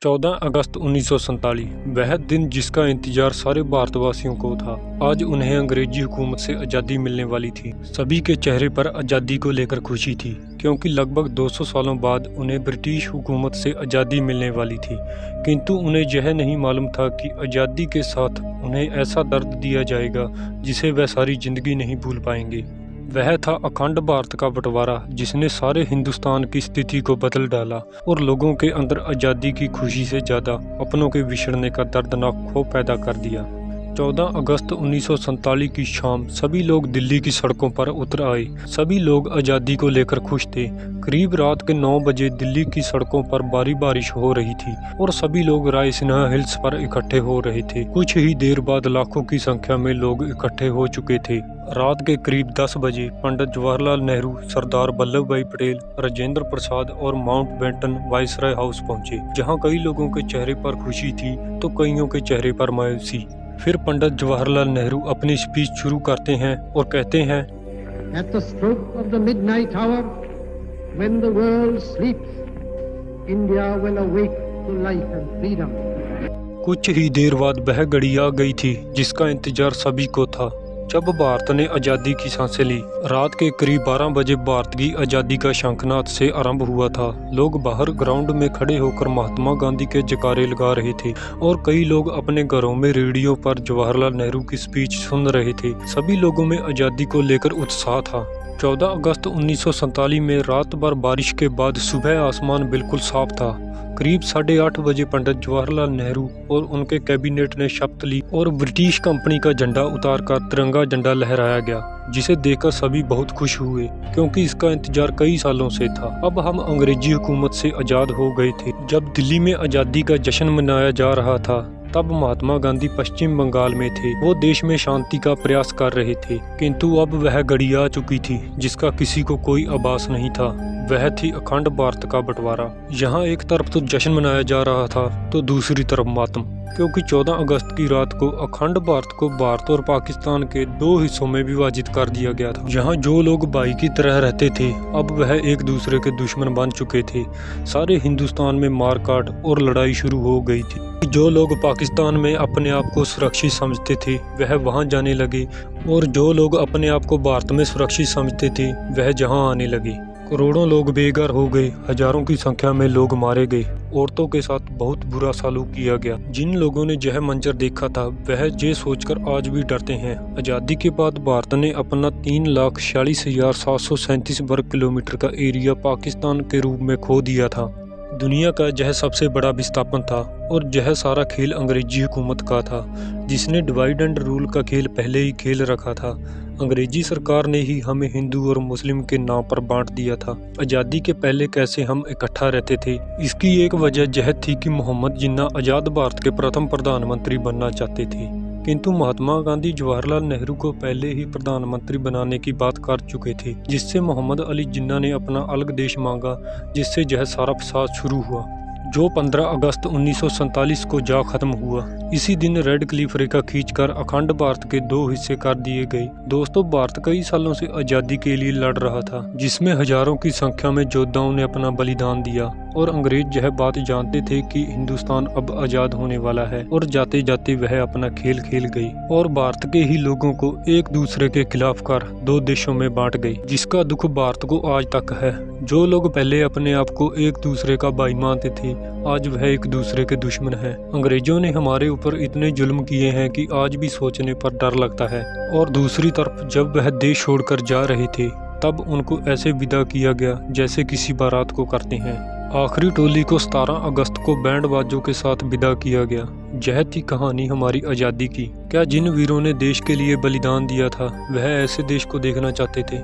14 अगस्त 1947 वह दिन जिसका इंतजार सारे भारतवासियों को था। आज उन्हें अंग्रेजी हुकूमत से आज़ादी मिलने वाली थी। सभी के चेहरे पर आज़ादी को लेकर खुशी थी, क्योंकि लगभग 200 सालों बाद उन्हें ब्रिटिश हुकूमत से आज़ादी मिलने वाली थी। किंतु उन्हें यह नहीं मालूम था कि आज़ादी के साथ उन्हें ऐसा दर्द दिया जाएगा जिसे वह सारी जिंदगी नहीं भूल पाएंगे। वह था अखंड भारत का बंटवारा, जिसने सारे हिंदुस्तान की स्थिति को बदल डाला और लोगों के अंदर आज़ादी की खुशी से ज़्यादा अपनों के बिछड़ने का दर्दनाक खौफ पैदा कर दिया। 14 अगस्त 1947 की शाम सभी लोग दिल्ली की सड़कों पर उतर आए। सभी लोग आज़ादी को लेकर खुश थे। करीब रात के 9 बजे दिल्ली की सड़कों पर भारी बारिश हो रही थी और सभी लोग राय सिन्हा हिल्स पर इकट्ठे हो रहे थे। कुछ ही देर बाद लाखों की संख्या में लोग इकट्ठे हो चुके थे। रात के करीब 10 बजे पंडित जवाहरलाल नेहरू, सरदार वल्लभ भाई पटेल, राजेंद्र प्रसाद और माउंटबेटन वायसराय हाउस पहुंचे, जहां कई लोगों के चेहरे पर खुशी थी तो कईयों के चेहरे पर मायूसी। फिर पंडित जवाहरलाल नेहरू अपनी स्पीच शुरू करते हैं और कहते हैं, At the stroke of the midnight hour, when the world sleeps, India will awake to life and freedom. कुछ ही देर बाद वह घड़ी आ गई थी जिसका इंतजार सभी को था, जब भारत ने आज़ादी की सांसें ली। रात के करीब 12 बजे भारत की आज़ादी का शंखनाद से आरंभ हुआ था। लोग बाहर ग्राउंड में खड़े होकर महात्मा गांधी के जयकारे लगा रहे थे और कई लोग अपने घरों में रेडियो पर जवाहरलाल नेहरू की स्पीच सुन रहे थे। सभी लोगों में आज़ादी को लेकर उत्साह था। 14 अगस्त 1947 में रात भर बारिश के बाद सुबह आसमान बिल्कुल साफ था। करीब 8:30 बजे पंडित जवाहरलाल नेहरू और उनके कैबिनेट ने शपथ ली और ब्रिटिश कंपनी का झंडा उतारकर तिरंगा झंडा लहराया गया, जिसे देखकर सभी बहुत खुश हुए, क्योंकि इसका इंतजार कई सालों से था। अब हम अंग्रेजी हुकूमत से आज़ाद हो गए थे। जब दिल्ली में आज़ादी का जश्न मनाया जा रहा था, तब महात्मा गांधी पश्चिम बंगाल में थे। वो देश में शांति का प्रयास कर रहे थे, किंतु अब वह घड़ी आ चुकी थी जिसका किसी को कोई आभास नहीं था। वह थी अखंड भारत का बंटवारा। यहाँ एक तरफ तो जश्न मनाया जा रहा था तो दूसरी तरफ मातम, क्योंकि 14 अगस्त की रात को अखंड भारत को भारत और पाकिस्तान के 2 हिस्सों में विभाजित कर दिया गया था। यहाँ जो लोग भाई की तरह रहते थे, अब वह एक दूसरे के दुश्मन बन चुके थे। सारे हिंदुस्तान में मारकाट और लड़ाई शुरू हो गई थी। जो लोग पाकिस्तान में अपने आप को सुरक्षित समझते थे वह वहाँ जाने लगे, और जो लोग अपने आप को भारत में सुरक्षित समझते थे वह जहाँ आने लगे। करोड़ों लोग बेघर हो गए, हजारों की संख्या में लोग मारे गए, औरतों के साथ बहुत बुरा सलूक किया गया। जिन लोगों ने यह मंजर देखा था वह ये सोचकर आज भी डरते हैं। आज़ादी के बाद भारत ने अपना 3,46,737 वर्ग किलोमीटर का एरिया पाकिस्तान के रूप में खो दिया था। दुनिया का यह सबसे बड़ा विस्थापन था और यह सारा खेल अंग्रेजी हुकूमत का था, जिसने डिवाइड एंड रूल का खेल पहले ही खेल रखा था। अंग्रेजी सरकार ने ही हमें हिंदू और मुस्लिम के नाम पर बांट दिया था। आज़ादी के पहले कैसे हम इकट्ठा रहते थे, इसकी एक वजह यह थी कि मोहम्मद जिन्ना आज़ाद भारत के प्रथम प्रधानमंत्री बनना चाहते थे, किंतु महात्मा गांधी जवाहरलाल नेहरू को पहले ही प्रधानमंत्री बनाने की बात कर चुके थे, जिससे मोहम्मद अली जिन्ना ने अपना अलग देश मांगा, जिससे यह सारा फसाद शुरू हुआ, जो 15 अगस्त 1947 को जा खत्म हुआ। इसी दिन रेड क्लिफ रेखा खींचकर अखंड भारत के 2 हिस्से कर दिए गए। दोस्तों, भारत कई सालों से आज़ादी के लिए लड़ रहा था, जिसमें हजारों की संख्या में योद्धाओं ने अपना बलिदान दिया, और अंग्रेज यह बात जानते थे कि हिंदुस्तान अब आज़ाद होने वाला है, और जाते जाते वह अपना खेल खेल गई और भारत के ही लोगों को एक दूसरे के खिलाफ कर 2 देशों में बांट गई, जिसका दुख भारत को आज तक है। जो लोग पहले अपने आप को एक दूसरे का भाई मानते थे, आज वह एक दूसरे के दुश्मन हैं। अंग्रेजों ने हमारे ऊपर इतने जुल्म किए हैं कि आज भी सोचने पर डर लगता है। और दूसरी तरफ जब वह देश छोड़कर जा रहे थे, तब उनको ऐसे विदा किया गया जैसे किसी बारात को करते हैं। आखिरी टोली को 17 अगस्त को बैंड बाजों के साथ विदा किया गया। यह थी कहानी हमारी आज़ादी की। क्या जिन वीरों ने देश के लिए बलिदान दिया था वह ऐसे देश को देखना चाहते थे?